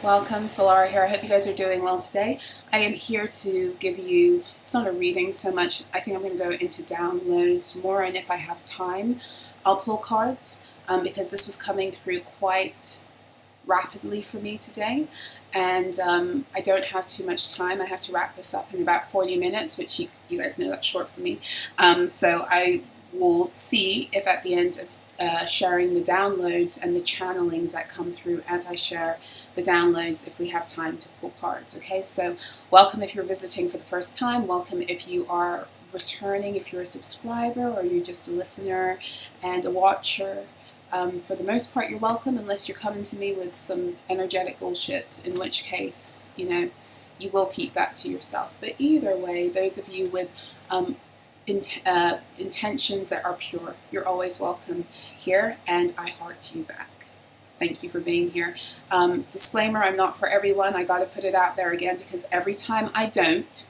Welcome, Solarah here. I hope you guys are doing well today. I am here to give you, it's not a reading so much, I think I'm going to go into downloads more, and if I have time, I'll pull cards because this was coming through quite rapidly for me today, and I don't have too much time. I have to wrap this up in about 40 minutes, which you guys know that's short for me. So I will see if at the end of sharing the downloads and the channelings that come through as I share the downloads, if we have time to pull cards. Okay, so welcome if you're visiting for the first time, welcome if you are returning, if you're a subscriber or you're just a listener and a watcher. For the most part, you're welcome, unless you're coming to me with some energetic bullshit, in which case, you know, you will keep that to yourself. But either way, those of you with intentions that are pure, you're always welcome here, and I heart you back. Thank you for being here. Disclaimer, I'm not for everyone. I got to put it out there again, because every time I don't,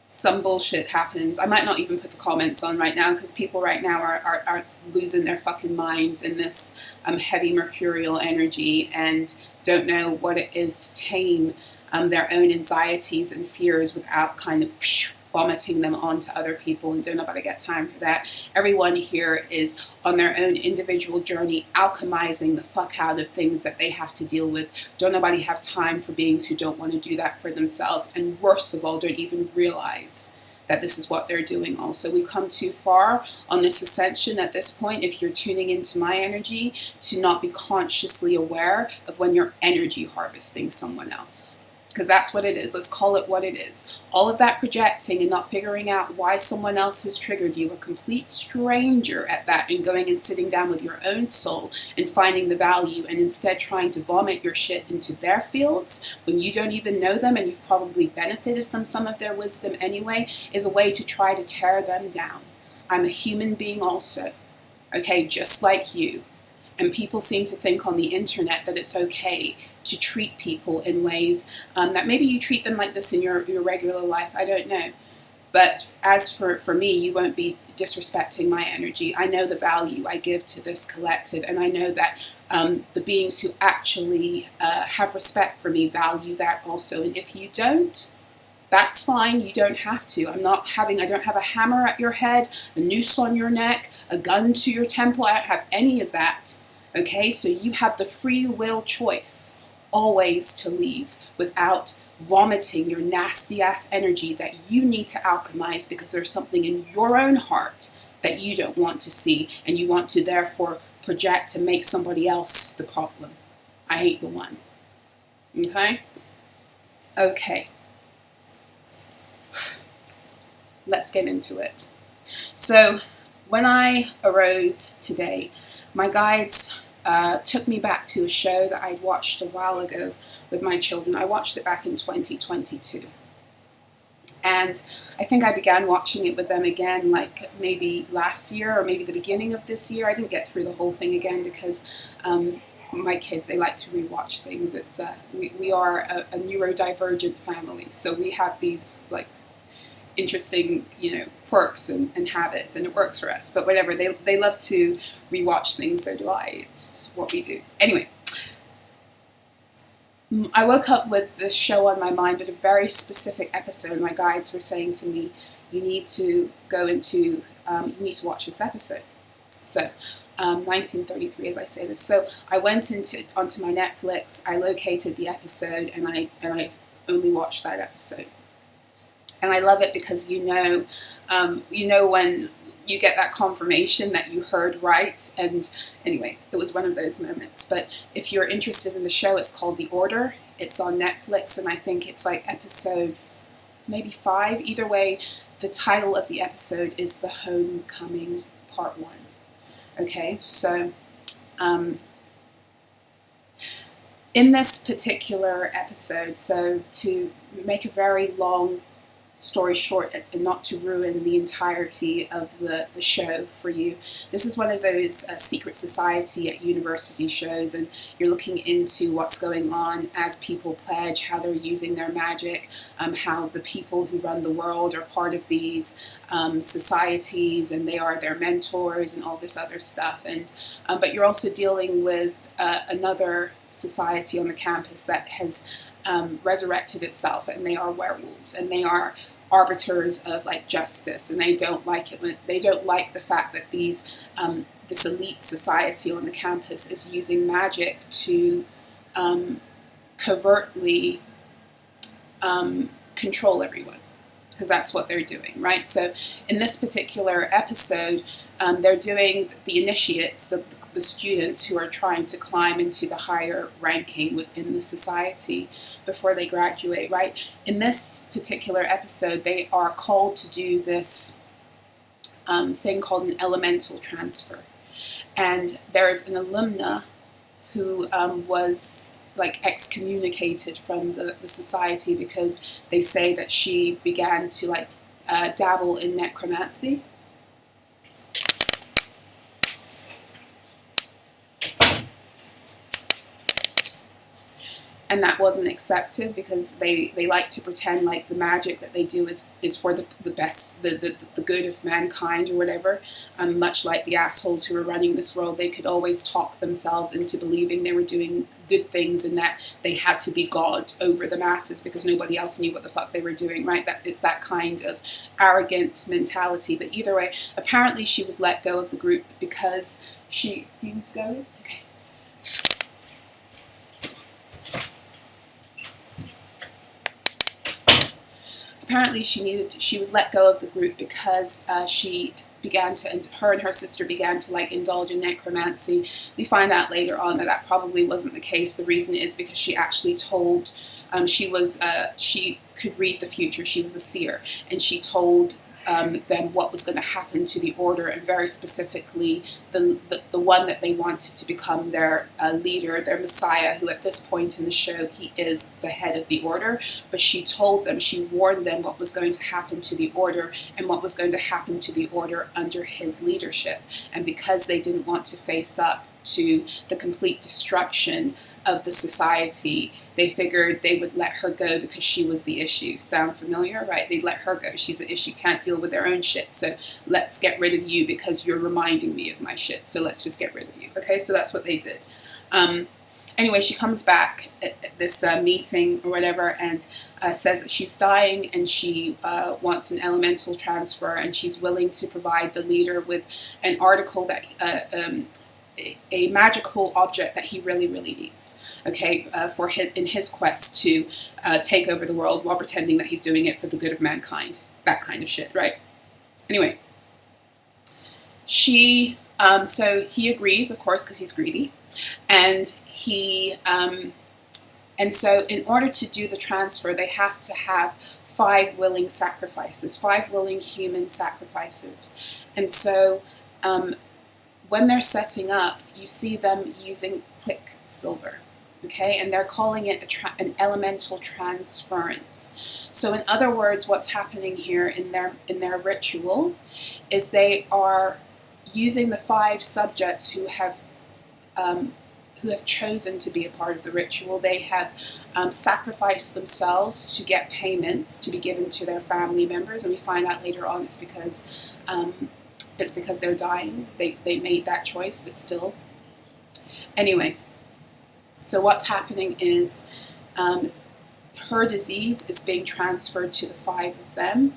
some bullshit happens. I might not even put the comments on right now, because people right now are losing their fucking minds in this heavy mercurial energy and don't know what it is to tame their own anxieties and fears without kind of vomiting them onto other people, and don't nobody get time for that. Everyone here is on their own individual journey, alchemizing the fuck out of things that they have to deal with. Don't nobody have time for beings who don't want to do that for themselves, and worst of all, don't even realize that this is what they're doing also. We've come too far on this ascension at this point, if you're tuning into my energy, to not be consciously aware of when you're energy harvesting someone else. Because that's what it is. Let's call it what it is. All of that projecting and not figuring out why someone else has triggered you, a complete stranger at that, and going and sitting down with your own soul and finding the value, and instead trying to vomit your shit into their fields when you don't even know them and you've probably benefited from some of their wisdom anyway, is a way to try to tear them down. I'm a human being also, okay, just like you. And people seem to think on the internet that it's okay to treat people in ways that maybe you treat them like this in your regular life. I don't know. But as for me, you won't be disrespecting my energy. I know the value I give to this collective, and I know that the beings who actually have respect for me value that also. And if you don't, that's fine. You don't have to. I don't have a hammer at your head, a noose on your neck, a gun to your temple. I don't have any of that. Okay, so you have the free will choice always to leave without vomiting your nasty ass energy that you need to alchemize, because there's something in your own heart that you don't want to see, and you want to therefore project and make somebody else the problem. I ain't the one. Okay? Okay. Let's get into it. So when I arose today, my guides took me back to a show that I'd watched a while ago with my children. I watched it back in 2022. And I think I began watching it with them again, like maybe last year or maybe the beginning of this year. I didn't get through the whole thing again because my kids, they like to rewatch things. It's we are a neurodivergent family, so we have these like interesting, quirks and habits, and it works for us. But whatever, they love to rewatch things, so do I. It's what we do. Anyway, I woke up with this show on my mind, but a very specific episode. My guides were saying to me, you need to watch this episode. So 1933, as I say this. So I went onto my Netflix, I located the episode, and I only watched that episode. And I love it because you know when you get that confirmation that you heard right. And anyway, it was one of those moments. But if you're interested in the show, it's called The Order. It's on Netflix, and I think it's like episode maybe 5. Either way, the title of the episode is The Homecoming Part 1. Okay, so in this particular episode, so to make a very long story short and not to ruin the entirety of the show for you, this is one of those secret society at university shows, and you're looking into what's going on as people pledge, how they're using their magic, how the people who run the world are part of these societies and they are their mentors and all this other stuff. And but you're also dealing with another society on the campus that has resurrected itself, and they are werewolves, and they are arbiters of like justice, and they don't like it when they don't like the fact that these this elite society on the campus is using magic to covertly control everyone, because that's what they're doing, right? So in this particular episode, they're doing the initiates, the students who are trying to climb into the higher ranking within the society before they graduate, right? In this particular episode, they are called to do this thing called an elemental transfer. And there's an alumna who was like excommunicated from the society because they say that she began to like dabble in necromancy. And that wasn't accepted because they like to pretend like the magic that they do is for the best, the good of mankind or whatever. Much like the assholes who were running this world, they could always talk themselves into believing they were doing good things and that they had to be God over the masses because nobody else knew what the fuck they were doing, right? That it's that kind of arrogant mentality. But either way, apparently she was let go of the group because she... Do you need to go? Okay. Apparently she was let go of the group because her and her sister began to like indulge in necromancy. We find out later on that probably wasn't the case. The reason is because she actually told, she could read the future. She was a seer, and she told them what was going to happen to the order, and very specifically the one that they wanted to become their leader, their messiah, who at this point in the show, he is the head of the order. But she told them, she warned them what was going to happen to the order and what was going to happen to the order under his leadership. And because they didn't want to face up to the complete destruction of the society, they figured they would let her go because she was the issue. Sound familiar, right? They'd let her go. She's the issue, can't deal with their own shit. So let's get rid of you because you're reminding me of my shit. So let's just get rid of you. Okay, so that's what they did. Anyway, she comes back at this meeting or whatever and says that she's dying and she wants an elemental transfer, and she's willing to provide the leader with an article that a magical object that he really, really needs, okay, in his quest to take over the world while pretending that he's doing it for the good of mankind. That kind of shit, right? Anyway, so he agrees, of course, because he's greedy, and so in order to do the transfer, they have to have 5 willing sacrifices, 5 willing human sacrifices, and so when they're setting up, you see them using quicksilver, okay? And they're calling it an elemental transference. So in other words, what's happening here in their ritual is they are using the 5 subjects who have chosen to be a part of the ritual. They have sacrificed themselves to get payments to be given to their family members, and we find out later on it's because they're dying. They made that choice, but still. Anyway, so what's happening is her disease is being transferred to the 5 of them,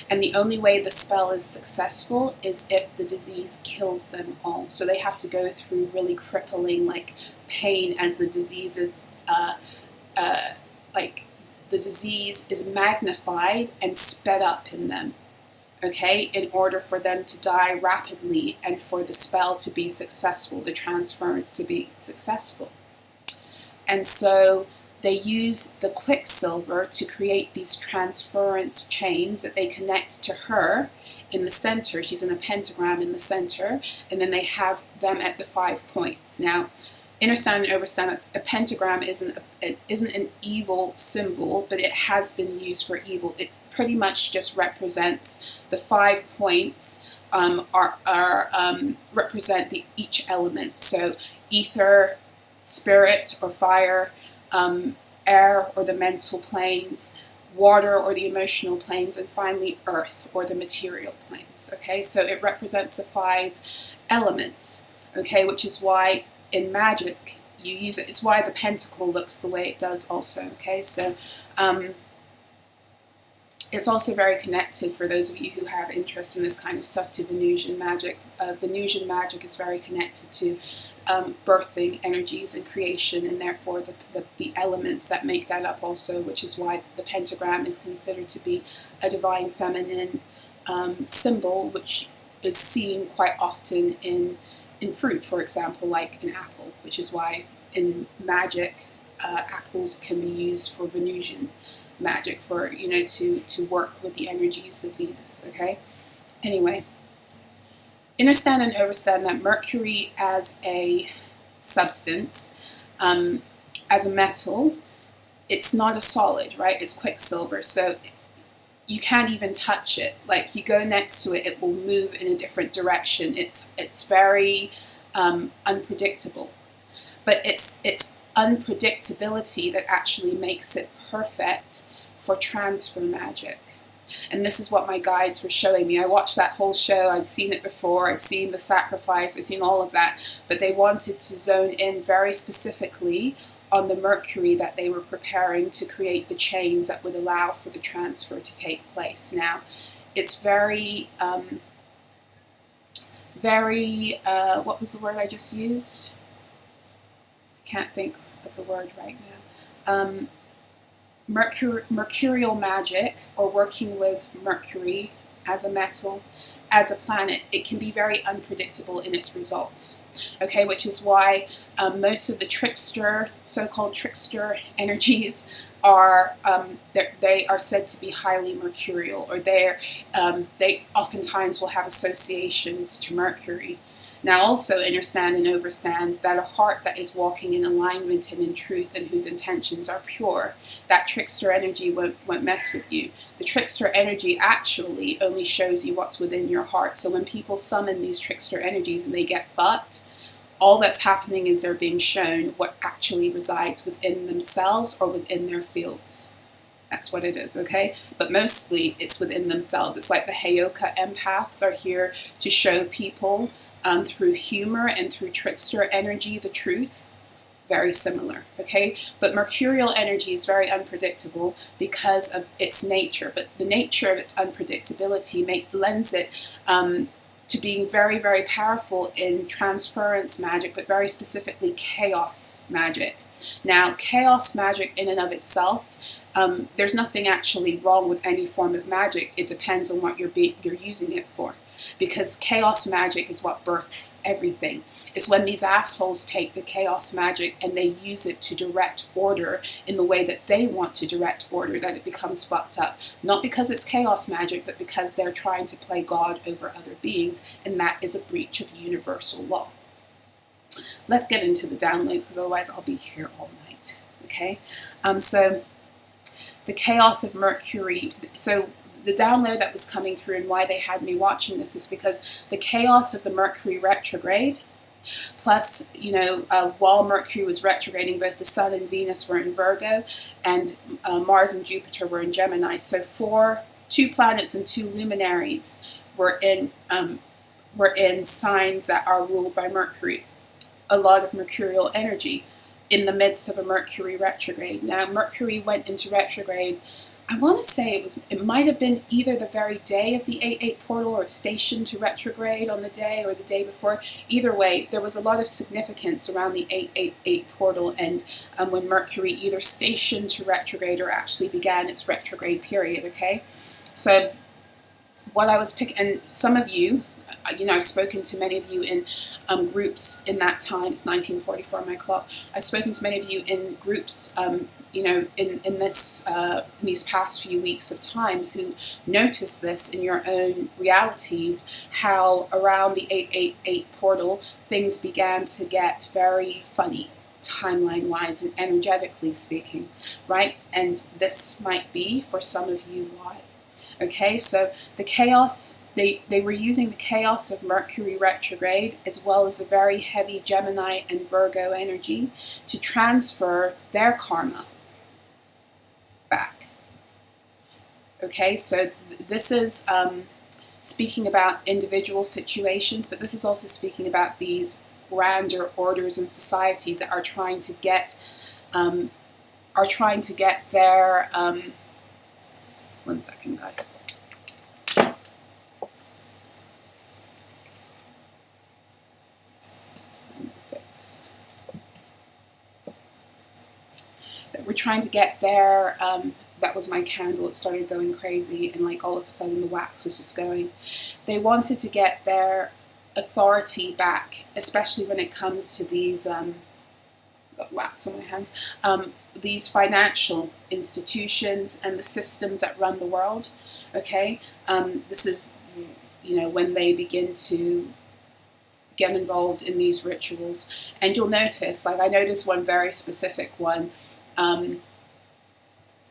and the only way the spell is successful is if the disease kills them all. So they have to go through really crippling like pain as the disease is magnified and sped up in them. Okay, in order for them to die rapidly and for the spell to be successful, the transference to be successful. And so they use the quicksilver to create these transference chains that they connect to her in the center. She's in a pentagram in the center, and then they have them at the 5 points. Now, understand and overstand that a pentagram isn't an evil symbol, but it has been used for evil. It pretty much just represents the 5 points represent each element. So ether, spirit or fire, air or the mental planes, water or the emotional planes, and finally earth or the material planes. Okay, so it represents the 5 elements. Okay, which is why in magic you use it. It's why the pentacle looks the way it does also, okay? So it's also very connected, for those of you who have interest in this kind of stuff, to Venusian magic. Venusian magic is very connected to birthing energies and creation, and therefore the elements that make that up also, which is why the pentagram is considered to be a divine feminine symbol, which is seen quite often in fruit, for example, like an apple, which is why in magic apples can be used for Venusian magic, for, you know, to work with the energies of Venus, okay? Anyway, understand and overstand that Mercury as a substance, as a metal, it's not a solid, right? It's quicksilver, so you can't even touch it. Like, you go next to it, it will move in a different direction. It's very unpredictable, but it's unpredictability that actually makes it perfect for transfer magic. And this is what my guides were showing me. I watched that whole show. I'd seen it before. I'd seen the sacrifice. I'd seen all of that. But they wanted to zone in very specifically on the Mercury that they were preparing to create the chains that would allow for the transfer to take place. Now, it's very, what was the word I just used? I can't think of the word right now. Mercurial magic, or working with Mercury as a metal, as a planet, it can be very unpredictable in its results. Okay, which is why most of the so-called trickster energies are they are said to be highly mercurial, or they oftentimes will have associations to Mercury. Now, also understand and overstand that a heart that is walking in alignment and in truth, and whose intentions are pure, that trickster energy won't mess with you. The trickster energy actually only shows you what's within your heart. So when people summon these trickster energies and they get fucked, all that's happening is they're being shown what actually resides within themselves or within their fields. That's what it is, okay? But mostly it's within themselves. It's like the Heyoka empaths are here to show people through humor and through trickster energy the truth. Very similar, okay? But mercurial energy is very unpredictable because of its nature. But the nature of its unpredictability lends it to being very, very powerful in transference magic, but very specifically chaos magic. Now, chaos magic in and of itself, there's nothing actually wrong with any form of magic. It depends on what you're using it for. Because chaos magic is what births everything. It's when these assholes take the chaos magic and they use it to direct order in the way that they want to direct order, that it becomes fucked up. Not because it's chaos magic, but because they're trying to play God over other beings, and that is a breach of universal law. Let's get into the downloads, because otherwise I'll be here all night. Okay? So the chaos of Mercury. So the download that was coming through, and why they had me watching this, is because the chaos of the Mercury retrograde, plus, you know, while Mercury was retrograding, both the Sun and Venus were in Virgo, and Mars and Jupiter were in Gemini. So two planets and two luminaries were in signs that are ruled by Mercury. A lot of mercurial energy in the midst of a Mercury retrograde. Now, Mercury went into retrograde, I want to say it might have been either the very day of the 8/8 portal, or it stationed to retrograde on the day or the day before. Either way, there was a lot of significance around the 8/8 portal, and when Mercury either stationed to retrograde or actually began its retrograde period, okay? So what I was picking, and some of you, you know, I've spoken to many of you in groups in that time. It's 1944 on my clock. I've spoken to many of you in groups, you know, in these past few weeks of time, who noticed this in your own realities, how around the 8/8 portal things began to get very funny, timeline-wise and energetically speaking, right? And this might be, for some of you, why. Okay, so the chaos, they were using the chaos of Mercury retrograde, as well as the very heavy Gemini and Virgo energy, to transfer their karma back. Okay, so this is speaking about individual situations, but this is also speaking about these grander orders and societies that are trying to get their one second, guys. That we're trying to get their that was my candle. It started going crazy, and like all of a sudden the wax was just going. They wanted to get their authority back, especially when it comes to these got wax on my hands, these financial institutions and the systems that run the world. Okay, this is, you know, when they begin to get involved in these rituals. And you'll notice, like I noticed one very specific one.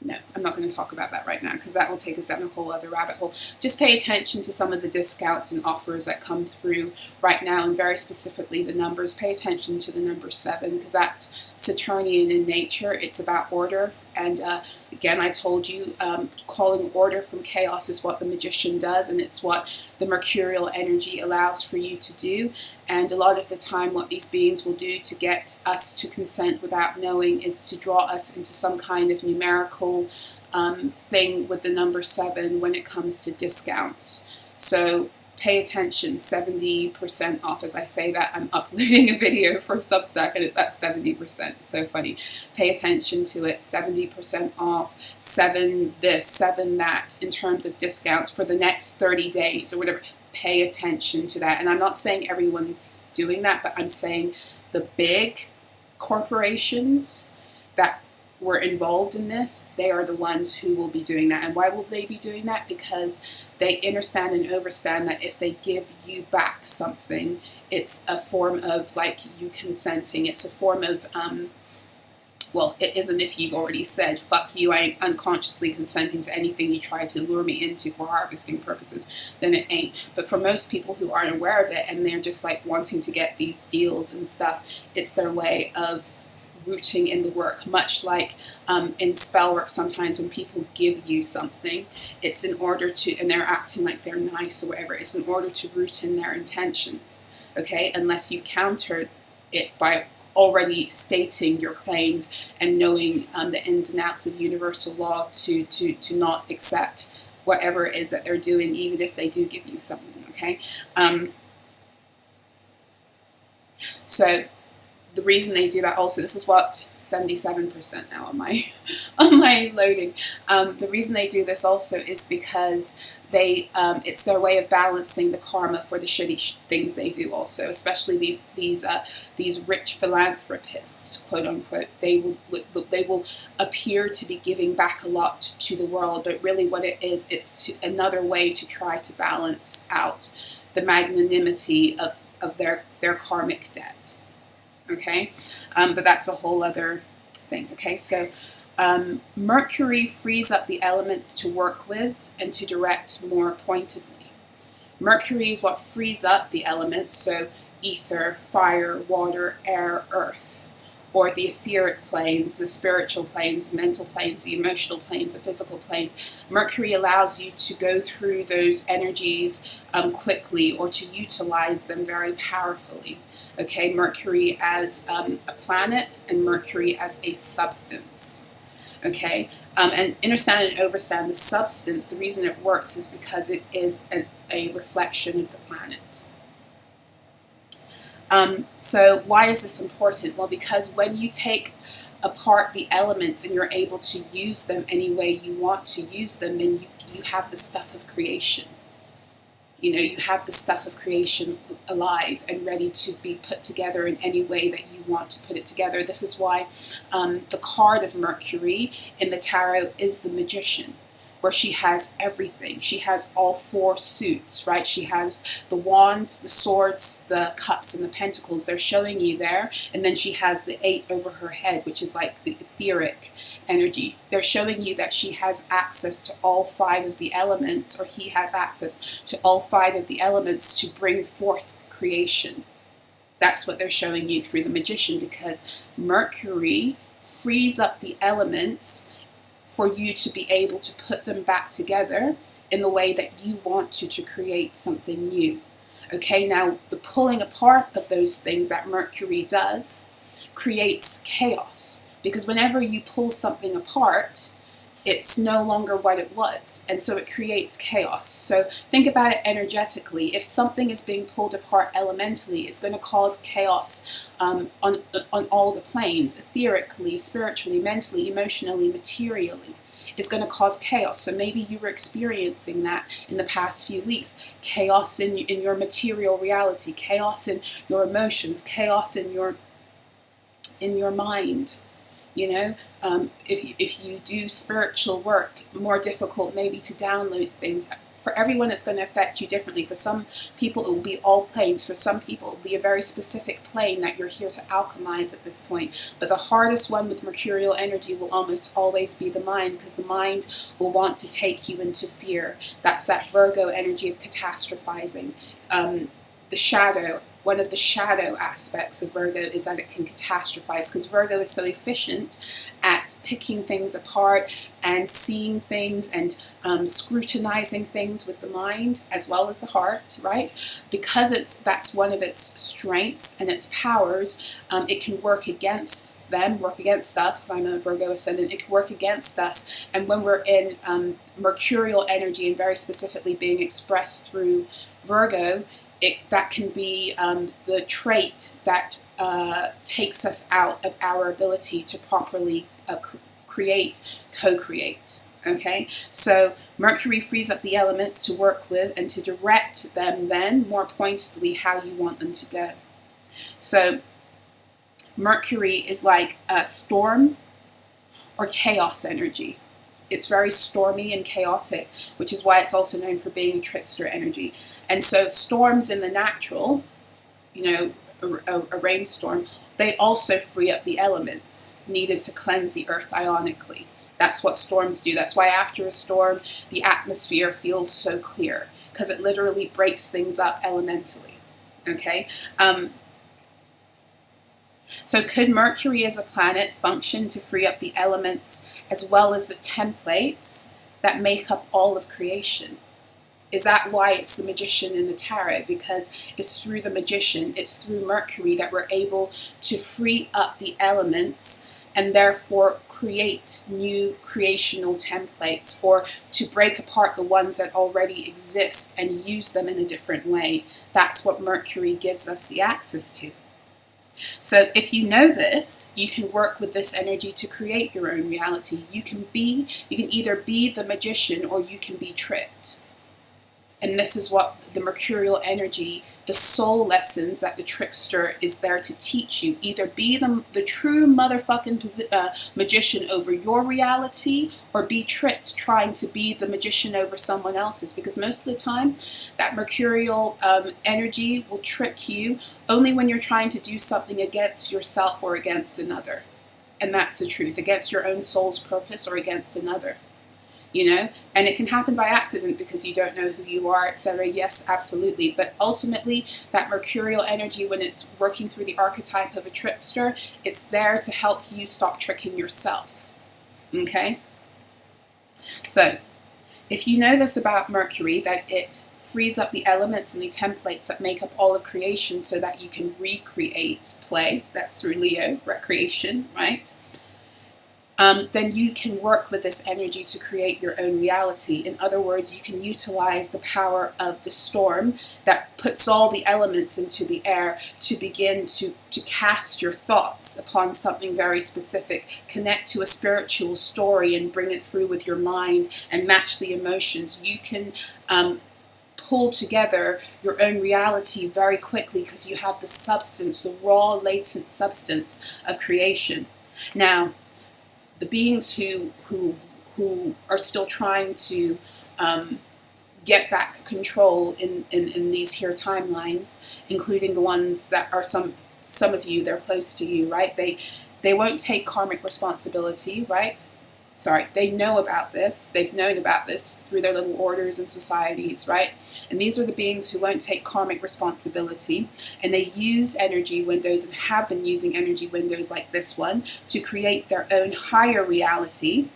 No, I'm not going to talk about that right now because that will take us down a whole other rabbit hole. Just pay attention to some of the discounts and offers that come through right now, and very specifically the numbers. Pay attention to the number 7 because that's Saturnian in nature. It's about order. And again, I told you, calling order from chaos is what the magician does, and it's what the mercurial energy allows for you to do. And a lot of the time what these beings will do to get us to consent without knowing is to draw us into some kind of numerical thing with the number 7 when it comes to discounts. So pay attention, 70% off. As I say that, I'm uploading a video for Substack and it's at 70%. So funny. Pay attention to it. 70% off, 7 this, 7 that, in terms of discounts for the next 30 days or whatever. Pay attention to that. And I'm not saying everyone's doing that, but I'm saying the big corporations that were involved in this, they are the ones who will be doing that. And why will they be doing that? Because they understand and overstand that if they give you back something, it's a form of like you consenting. It's a form of, well, it isn't if you've already said, fuck you, I ain't unconsciously consenting to anything you try to lure me into for harvesting purposes, then it ain't. But for most people who aren't aware of it and they're just like wanting to get these deals and stuff, it's their way of rooting in the work, much like in spell work sometimes when people give you something, it's in order to, and they're acting like they're nice or whatever, it's in order to root in their intentions, okay, unless you've countered it by already stating your claims and knowing the ins and outs of universal law to not accept whatever it is that they're doing, even if they do give you something, okay? So the reason they do that also, this is what 77% now on my loading. The reason they do this also is because they it's their way of balancing the karma for the shitty things they do also, especially these rich philanthropists, quote unquote. They will appear to be giving back a lot to the world, but really what it is, it's another way to try to balance out the magnanimity of their karmic debt. Okay, but that's a whole other thing. Okay, so Mercury frees up the elements to work with and to direct more pointedly. Mercury is what frees up the elements, so ether, fire, water, air, earth, or the etheric planes, the spiritual planes, the mental planes, the emotional planes, the physical planes. Mercury allows you to go through those energies quickly, or to utilize them very powerfully. Okay, Mercury as a planet and Mercury as a substance. Okay, and understand and overstand the substance. The reason it works is because it is a reflection of the planet. So why is this important? Well, because when you take apart the elements and you're able to use them any way you want to use them, then you have the stuff of creation. You know, you have the stuff of creation alive and ready to be put together in any way that you want to put it together. This is why the card of Mercury in the tarot is the Magician, where she has everything. She has all 4 suits, right? She has the wands, the swords, the cups, and the pentacles. They're showing you there. And then she has the 8 over her head, which is like the etheric energy. They're showing you that she has access to all 5 of the elements, or he has access to all 5 of the elements to bring forth creation. That's what they're showing you through the Magician, because Mercury frees up the elements for you to be able to put them back together in the way that you want to create something new. Okay, now the pulling apart of those things that Mercury does creates chaos, because whenever you pull something apart, it's no longer what it was, and so it creates chaos. So think about it energetically. If something is being pulled apart elementally, it's going to cause chaos on all the planes, etherically, spiritually, mentally, emotionally, materially. It's going to cause chaos. So maybe you were experiencing that in the past few weeks. Chaos in your material reality, chaos in your emotions, chaos in your mind. You know, if you do spiritual work, more difficult maybe to download things. For everyone, it's going to affect you differently. For some people, it will be all planes. For some people, it will be a very specific plane that you're here to alchemize at this point. But the hardest one with mercurial energy will almost always be the mind, because the mind will want to take you into fear. That's that Virgo energy of catastrophizing. The shadow. One of the shadow aspects of Virgo is that it can catastrophize, because Virgo is so efficient at picking things apart and seeing things and scrutinizing things with the mind as well as the heart, right? Because that's one of its strengths and its powers, it can work against us, because I'm a Virgo ascendant. It can work against us, and when we're in mercurial energy, and very specifically being expressed through Virgo, that can be the trait that takes us out of our ability to properly co-create. Okay, so Mercury frees up the elements to work with and to direct them then more pointedly how you want them to go. So Mercury is like a storm or chaos energy. It's very stormy and chaotic, which is why it's also known for being a trickster energy. And so storms in the natural, you know, a rainstorm, they also free up the elements needed to cleanse the earth ionically. That's what storms do. That's why after a storm, the atmosphere feels so clear, because it literally breaks things up elementally. Okay? So could Mercury as a planet function to free up the elements as well as the templates that make up all of creation? Is that why it's the magician in the tarot? Because it's through the magician, it's through Mercury that we're able to free up the elements and therefore create new creational templates, or to break apart the ones that already exist and use them in a different way. That's what Mercury gives us the access to. So if you know this, you can work with this energy to create your own reality. You can either be the magician or you can be tricked. And this is what the mercurial energy, the soul lessons that the trickster is there to teach you. Either be the true motherfucking magician over your reality, or be tricked trying to be the magician over someone else's. Because most of the time, that mercurial energy will trick you only when you're trying to do something against yourself or against another. And that's the truth, against your own soul's purpose or against another. You know, and it can happen by accident because you don't know who you are, etc. Yes, absolutely. But ultimately, that mercurial energy, when it's working through the archetype of a trickster, it's there to help you stop tricking yourself. Okay? So, if you know this about Mercury, that it frees up the elements and the templates that make up all of creation so that you can recreate play, that's through Leo, recreation, right? Then you can work with this energy to create your own reality. In other words, you can utilize the power of the storm that puts all the elements into the air to begin to cast your thoughts upon something very specific, connect to a spiritual story and bring it through with your mind and match the emotions. You can pull together your own reality very quickly because you have the substance, the raw, latent substance of creation. Now, the beings who are still trying to get back control in these here timelines, including the ones that are some of you, they're close to you, right? They won't take karmic responsibility, right? Sorry, they know about this. They've known about this through their little orders and societies, right? And these are the beings who won't take karmic responsibility, and they use energy windows and have been using energy windows like this one to create their own higher reality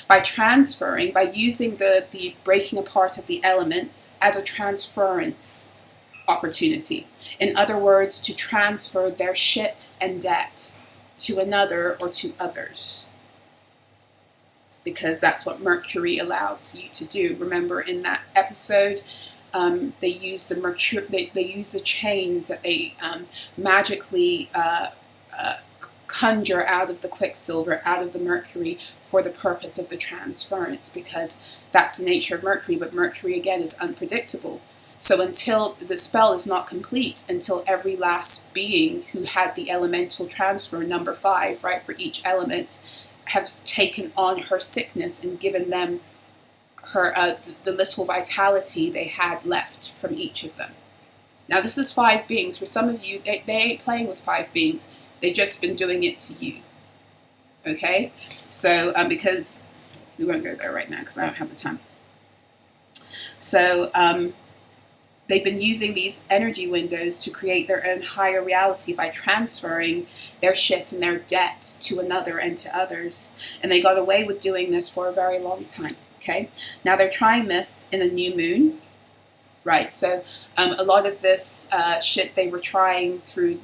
by transferring, by using the breaking apart of the elements as a transference. opportunity. In other words, to transfer their shit and debt to another or to others. Because that's what Mercury allows you to do. Remember in that episode, they use the Mercury. They use the chains that they magically conjure out of the quicksilver, out of the Mercury, for the purpose of the transference, because that's the nature of Mercury. But Mercury again is unpredictable. So until the spell is not complete, until every last being who had the elemental transfer, number 5, right, for each element, have taken on her sickness and given them her the little vitality they had left from each of them. Now this is 5 beings. For some of you, they ain't playing with 5 beings. They've just been doing it to you. Okay? So, because we won't go there right now because I don't have the time. So, they've been using these energy windows to create their own higher reality by transferring their shit and their debt to another and to others. And they got away with doing this for a very long time. Okay? Now they're trying this in a new moon. Right? So a lot of this shit they were trying through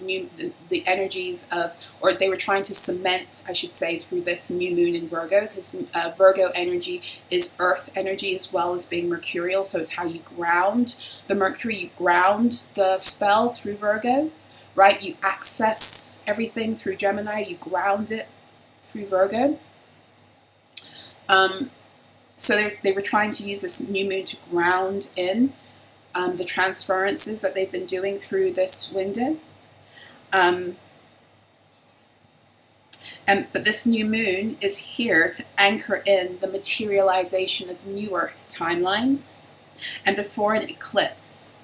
the energies of, or they were trying to cement, I should say, through this new moon in Virgo, because Virgo energy is earth energy as well as being mercurial. So it's how you ground the Mercury, you ground the spell through Virgo, right? You access everything through Gemini, you ground it through Virgo. So they were trying to use this new moon to ground in the transferences that they've been doing through this window. But this new moon is here to anchor in the materialization of new Earth timelines and before an eclipse,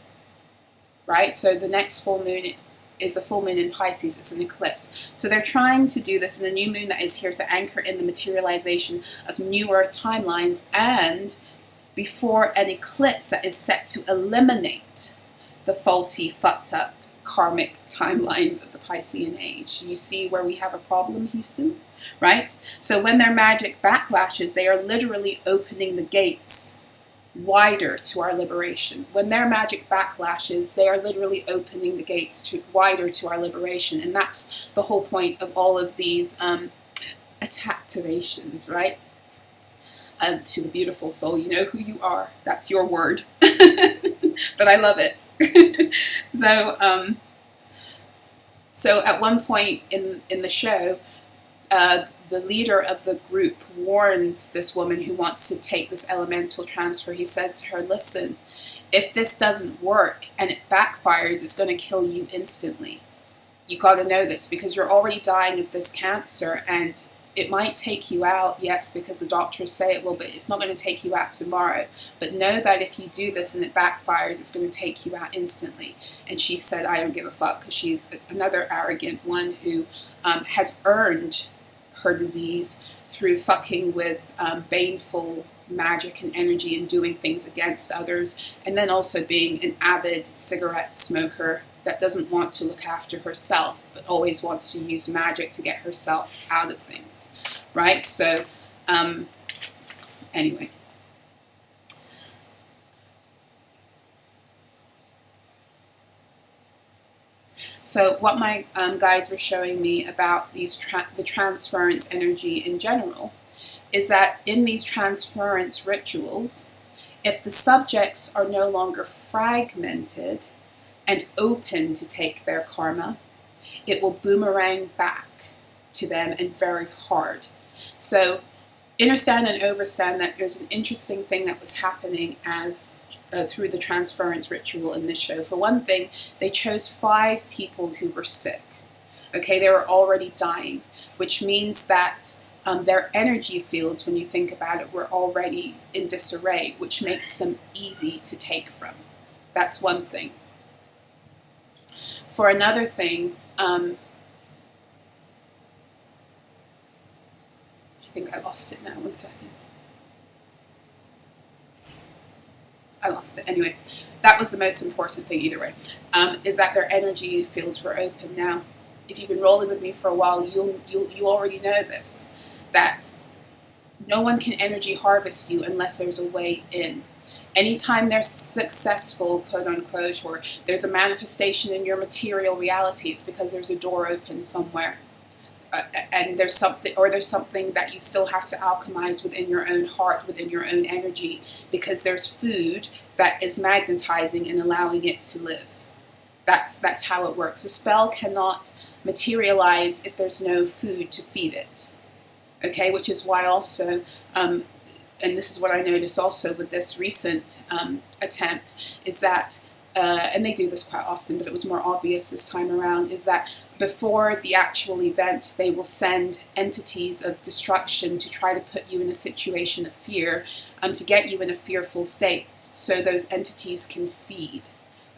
right? So the next full moon is a full moon in Pisces. It's an eclipse. So they're trying to do this in a new moon that is here to anchor in the materialization of new Earth timelines and before an eclipse that is set to eliminate the faulty, fucked up karmic timelines of the Piscean age. You see where we have a problem, Houston? Right? So when their magic backlashes, they are literally opening the gates wider to our liberation. When their magic backlashes, they are literally opening the gates wider to our liberation. And that's the whole point of all of these activations, right? To the beautiful soul, you know who you are. That's your word. But I love it. So at one point in the show, the leader of the group warns this woman who wants to take this elemental transfer. He says to her, listen, if this doesn't work and it backfires, it's going to kill you instantly. You got to know this because you're already dying of this cancer, and it might take you out, yes, because the doctors say it will, but it's not going to take you out tomorrow. But know that if you do this and it backfires, it's going to take you out instantly. And she said, I don't give a fuck, because she's another arrogant one who has earned her disease through fucking with baneful magic and energy and doing things against others, and then also being an avid cigarette smoker that doesn't want to look after herself, but always wants to use magic to get herself out of things, right? So, anyway. So what my guides were showing me about these the transference energy in general is that in these transference rituals, if the subjects are no longer fragmented and open to take their karma, it will boomerang back to them, and very hard. So understand and overstand that there's an interesting thing that was happening as through the transference ritual in this show. For one thing, they chose 5 people who were sick. Okay, they were already dying, which means that their energy fields, when you think about it, were already in disarray, which makes them easy to take from. That's one thing. For another thing, I think I lost it now, 1 second. I lost it. Anyway, that was the most important thing either way, is that their energy fields were open. Now, if you've been rolling with me for a while, you already know this, that no one can energy harvest you unless there's a way in. Anytime they're successful, quote unquote, or there's a manifestation in your material reality, it's because there's a door open somewhere. And there's something that you still have to alchemize within your own heart, within your own energy, because there's food that is magnetizing and allowing it to live. That's how it works. A spell cannot materialize if there's no food to feed it. Okay, which is why also, and this is what I noticed also with this recent attempt, is that, and they do this quite often, but it was more obvious this time around, is that before the actual event, they will send entities of destruction to try to put you in a situation of fear, to get you in a fearful state, so those entities can feed.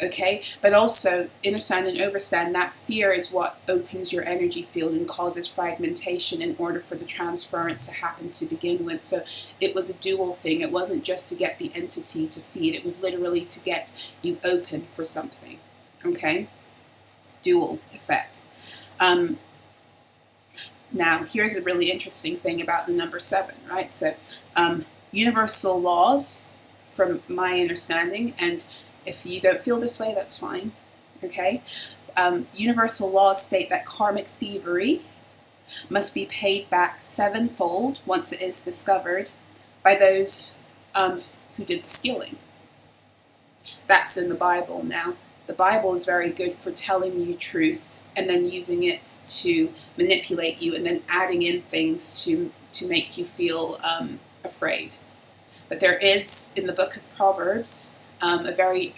Okay, but also understand and overstand that fear is what opens your energy field and causes fragmentation in order for the transference to happen to begin with. So it was a dual thing. It wasn't just to get the entity to feed. It was literally to get you open for something. Okay, dual effect. Now, here's a really interesting thing about the number 7, right? So universal laws, from my understanding, and if you don't feel this way, that's fine, okay? Universal laws state that karmic thievery must be paid back 7-fold once it is discovered by those who did the stealing. That's in the Bible now. The Bible is very good for telling you truth and then using it to manipulate you and then adding in things to make you feel afraid. But there is, in the book of Proverbs, I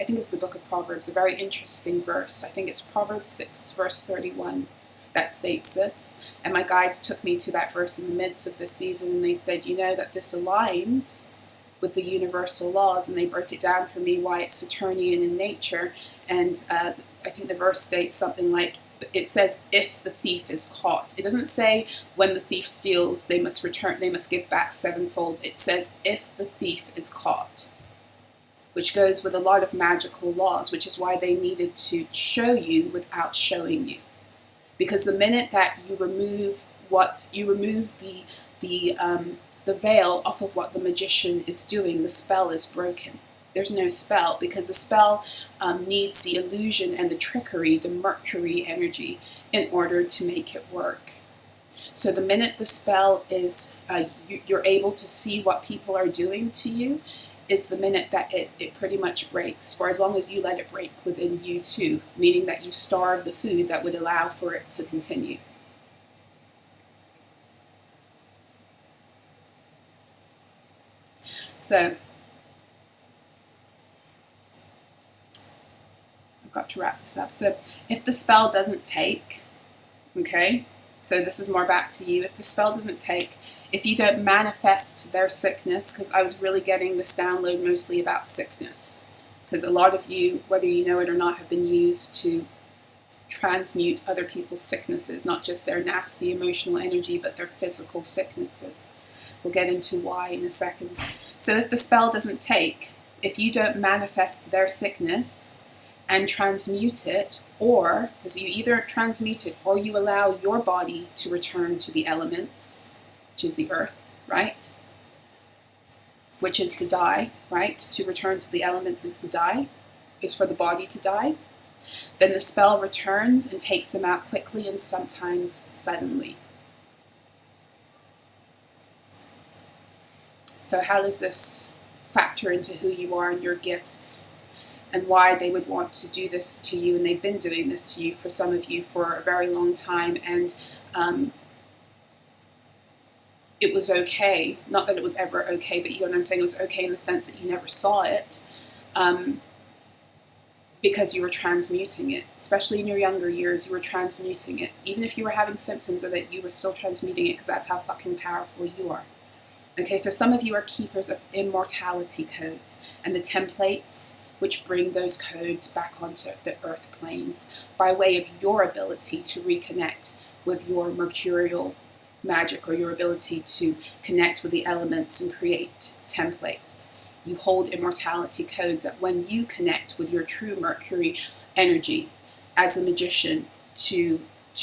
think it's the book of Proverbs, a very interesting verse. I think it's Proverbs 6, verse 31, that states this. And my guides took me to that verse in the midst of this season, and they said, you know that this aligns with the universal laws, and they broke it down for me why it's Saturnian in nature. And I think the verse states something like, it says if the thief is caught. It doesn't say when the thief steals they must give back 7-fold. It says if the thief is caught, which goes with a lot of magical laws, which is why they needed to show you without showing you. Because the minute that you remove the veil off of what the magician is doing, the spell is broken. There's no spell, because the spell needs the illusion and the trickery, the Mercury energy, in order to make it work. So the minute the spell is, you're able to see what people are doing to you, is the minute that it pretty much breaks, for as long as you let it break within you too, meaning that you starve the food that would allow for it to continue. So, I've got to wrap this up. So, if the spell doesn't take, okay, so this is more back to you, if the spell doesn't take, if you don't manifest their sickness, because I was really getting this download mostly about sickness, because a lot of you, whether you know it or not, have been used to transmute other people's sicknesses, not just their nasty emotional energy, but their physical sicknesses. We'll get into why in a second. So if the spell doesn't take, if you don't manifest their sickness and transmute it, or, because you either transmute it or you allow your body to return to the elements, which is the earth, right? Which is to die, right? To return to the elements is to die, is for the body to die. Then the spell returns and takes them out quickly and sometimes suddenly. So how does this factor into who you are and your gifts, and why they would want to do this to you? And they've been doing this to you, for some of you, for a very long time. And it was okay. Not that it was ever okay, but you know what I'm saying? It was okay in the sense that you never saw it, because you were transmuting it. Especially in your younger years, you were transmuting it. Even if you were having symptoms of it, you were still transmuting it, because that's how fucking powerful you are. Okay, so some of you are keepers of immortality codes and the templates which bring those codes back onto the earth planes by way of your ability to reconnect with your mercurial magic, or your ability to connect with the elements and create templates. You hold immortality codes that when you connect with your true Mercury energy as a magician to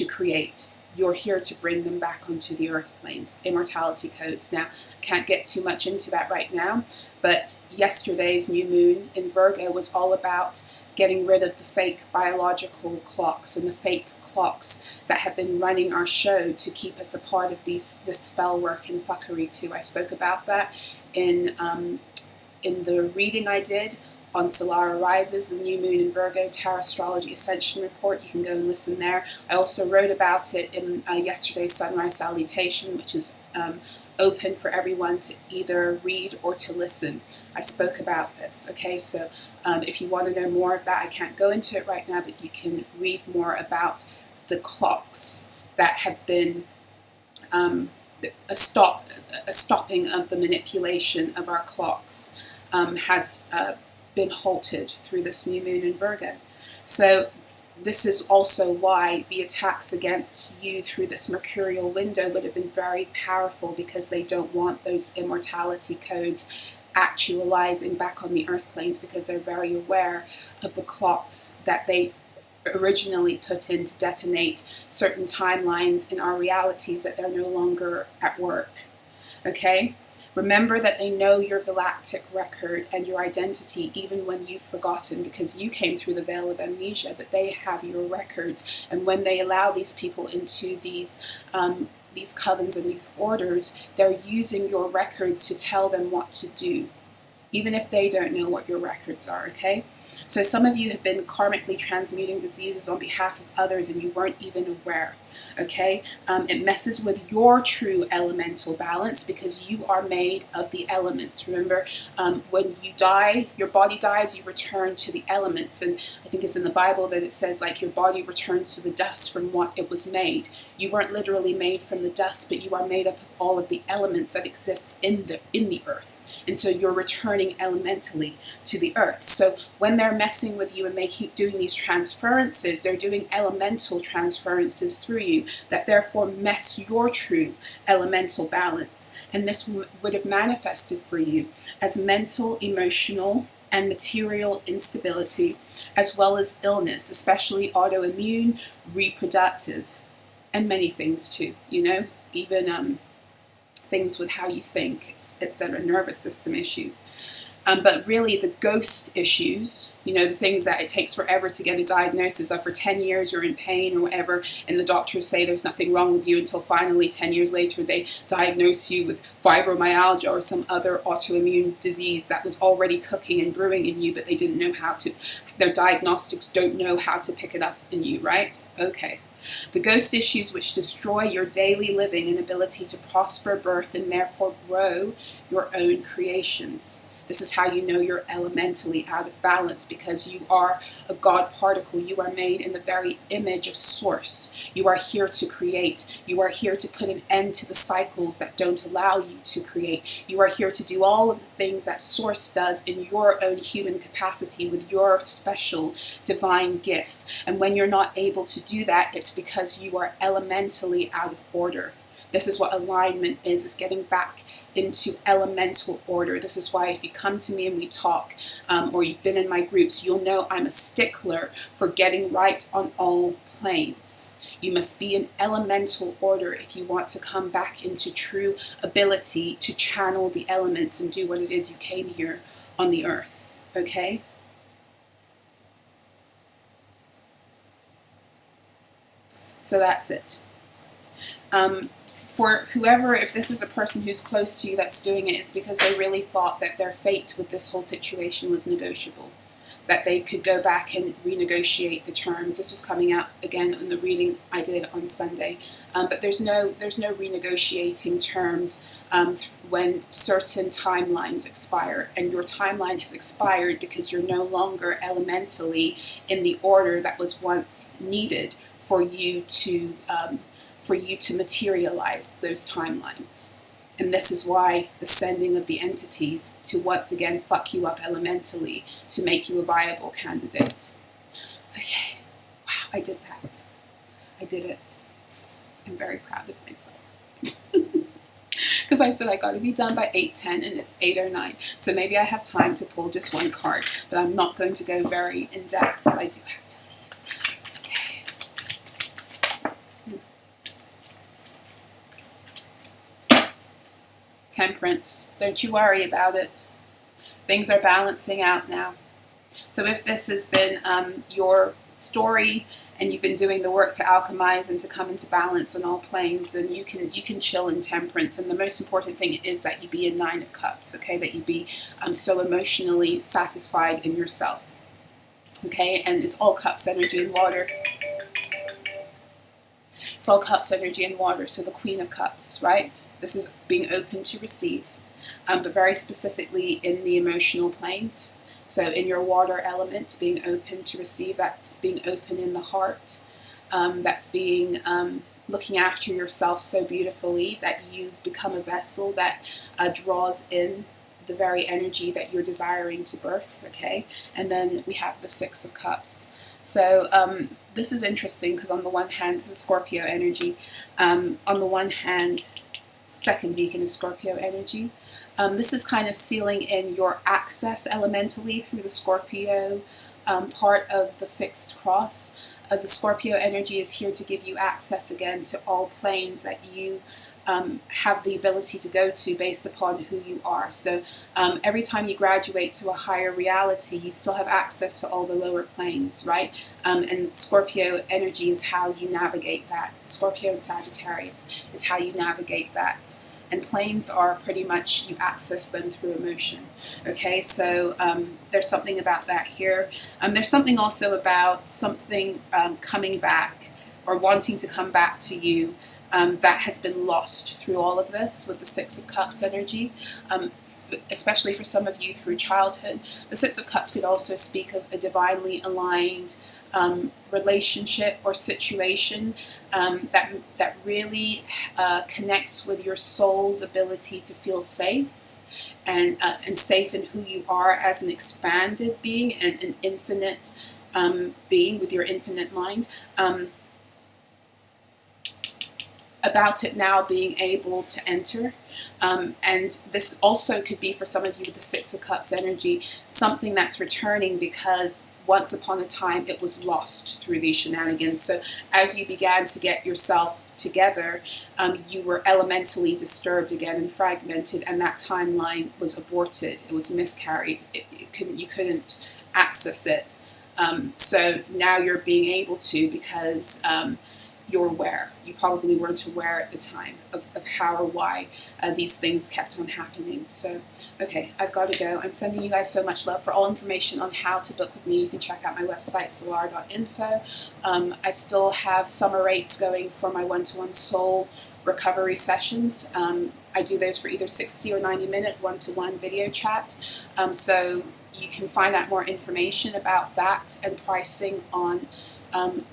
create, you're here to bring them back onto the earth planes, immortality codes. Now, can't get too much into that right now, but yesterday's new moon in Virgo was all about getting rid of the fake biological clocks and the fake clocks that have been running our show to keep us a part of this spell work and fuckery too. I spoke about that in the reading I did on Solarah Rises, the new moon in Virgo Tarot Astrology Ascension Report. You can go and listen there. I also wrote about it in yesterday's Sunrise Salutation, which is open for everyone to either read or to listen. I spoke about this, okay? So if you want to know more of that, I can't go into it right now, but you can read more about the clocks that have been a stopping of the manipulation of our clocks has been halted through this new moon in Virgo. So this is also why the attacks against you through this mercurial window would have been very powerful, because they don't want those immortality codes actualizing back on the earth planes, because they're very aware of the clocks that they originally put in to detonate certain timelines in our realities that they're no longer at work. Okay? Remember that they know your galactic record and your identity even when you've forgotten, because you came through the veil of amnesia, but they have your records. And when they allow these people into these covens and these orders, they're using your records to tell them what to do, even if they don't know what your records are, okay? So some of you have been karmically transmuting diseases on behalf of others and you weren't even aware, okay? It messes with your true elemental balance, because you are made of the elements. Remember, when you die, your body dies, you return to the elements. And I think it's in the Bible that it says, like, your body returns to the dust from what it was made. You weren't literally made from the dust, but you are made up of all of the elements that exist in the earth. And so you're returning elementally to the earth. So when they're messing with you and doing these transferences, they're doing elemental transferences through you that therefore mess your true elemental balance. And this would have manifested for you as mental, emotional, and material instability, as well as illness, especially autoimmune, reproductive, and many things too, you know, even things with how you think, etc., nervous system issues. But really the ghost issues, you know, the things that it takes forever to get a diagnosis of, for 10 years you're in pain or whatever, and the doctors say there's nothing wrong with you until finally 10 years later they diagnose you with fibromyalgia or some other autoimmune disease that was already cooking and brewing in you, but they didn't know how to, their diagnostics don't know how to pick it up in you, right? Okay. The ghost issues which destroy your daily living and ability to prosper, birth, and therefore grow your own creations. This is how you know you're elementally out of balance, because you are a God particle. You are made in the very image of Source. You are here to create. You are here to put an end to the cycles that don't allow you to create. You are here to do all of the things that Source does in your own human capacity with your special divine gifts. And when you're not able to do that, it's because you are elementally out of order. This is what alignment is. It's getting back into elemental order. This is why if you come to me and we talk, or you've been in my groups, you'll know I'm a stickler for getting right on all planes. You must be in elemental order if you want to come back into true ability to channel the elements and do what it is you came here on the earth, okay? So that's it. For whoever, if this is a person who's close to you that's doing it, it's because they really thought that their fate with this whole situation was negotiable, that they could go back and renegotiate the terms. This was coming out again in the reading I did on Sunday, but there's no renegotiating terms when certain timelines expire, and your timeline has expired because you're no longer elementally in the order that was once needed for you to materialize those timelines. And this is why the sending of the entities to once again fuck you up elementally to make you a viable candidate. Okay, wow, I did that. I did it. I'm very proud of myself. Because I said I got to be done by 8:10 and it's 8:09. So maybe I have time to pull just one card, but I'm not going to go very in depth because I do have to leave. Okay. Temperance. Don't you worry about it. Things are balancing out now. So if this has been your story and you've been doing the work to alchemize and to come into balance on all planes, then you can chill in temperance. And the most important thing is that you be in 9 of Cups, okay? That you be so emotionally satisfied in yourself, okay? And it's all Cups, energy, and water. It's all Cups, energy, and water. So the Queen of Cups, right? This is being open to receive, but very specifically in the emotional planes. So in your water element, being open to receive, that's being open in the heart. That's being looking after yourself so beautifully that you become a vessel that draws in the very energy that you're desiring to birth, okay? And then we have the 6 of Cups. So this is interesting because on the one hand, this is Scorpio energy. On the one hand, 2nd decan of Scorpio energy. This is kind of sealing in your access elementally through the Scorpio part of the fixed cross. The Scorpio energy is here to give you access again to all planes that you have the ability to go to based upon who you are. So every time you graduate to a higher reality, you still have access to all the lower planes, right? And Scorpio energy is how you navigate that. Scorpio and Sagittarius is how you navigate that. And planes are pretty much, you access them through emotion. Okay, so there's something about that here. There's something also about something coming back or wanting to come back to you that has been lost through all of this with the 6 of Cups energy, especially for some of you through childhood. The 6 of Cups could also speak of a divinely aligned relationship or situation that really connects with your soul's ability to feel safe and safe in who you are as an expanded being and an infinite being with your infinite mind. About it now being able to enter. And this also could be for some of you with the 6 of Cups energy, something that's returning because once upon a time it was lost through these shenanigans. So as you began to get yourself together, you were elementally disturbed again and fragmented, and that timeline was aborted. It was miscarried. You couldn't access it. So now you're being able to because you're aware. You probably weren't aware at the time of how or why these things kept on happening. So, okay, I've got to go. I'm sending you guys so much love. For all information on how to book with me, you can check out my website, solarah.info. I still have summer rates going for my one-to-one soul recovery sessions. I do those for either 60 or 90-minute one-to-one video chat. So you can find out more information about that and pricing on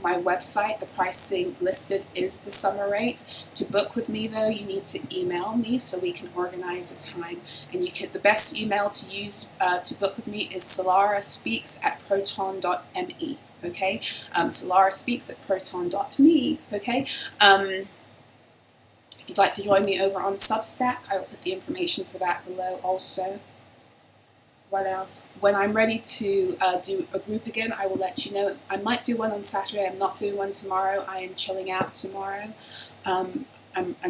my website. The pricing listed is the summer rate. To book with me though, you need to email me so we can organize a time. And you can, the best email to use to book with me is solarahspeaks@proton.me. Okay, solarahspeaks@proton.me. Okay. If you'd like to join me over on Substack, I will put the information for that below also. What else? When I'm ready to do a group again, I will let you know. I might do one on Saturday. I'm not doing one tomorrow. I am chilling out tomorrow. I'm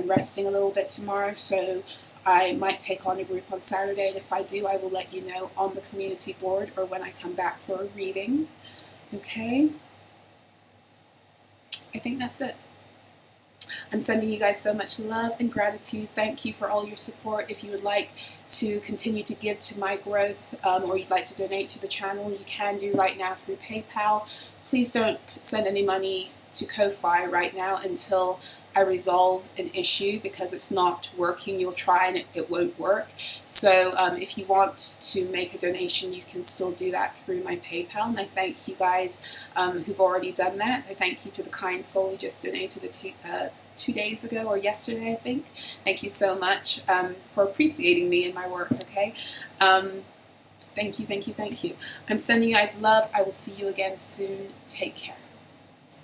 resting a little bit tomorrow, so I might take on a group on Saturday. And if I do, I will let you know on the community board or when I come back for a reading. Okay? I think that's it. I'm sending you guys so much love and gratitude. Thank you for all your support. If you would like to continue to give to my growth or you'd like to donate to the channel, you can do right now through PayPal. Please don't send any money to Ko-Fi right now until I resolve an issue because it's not working. You'll try and it won't work. So if you want to make a donation, you can still do that through my PayPal. And I thank you guys who've already done that. I thank you to the kind soul who just donated it 2 days ago or yesterday, I think. Thank you so much for appreciating me and my work, okay? Thank you, thank you, thank you. I'm sending you guys love. I will see you again soon. Take care.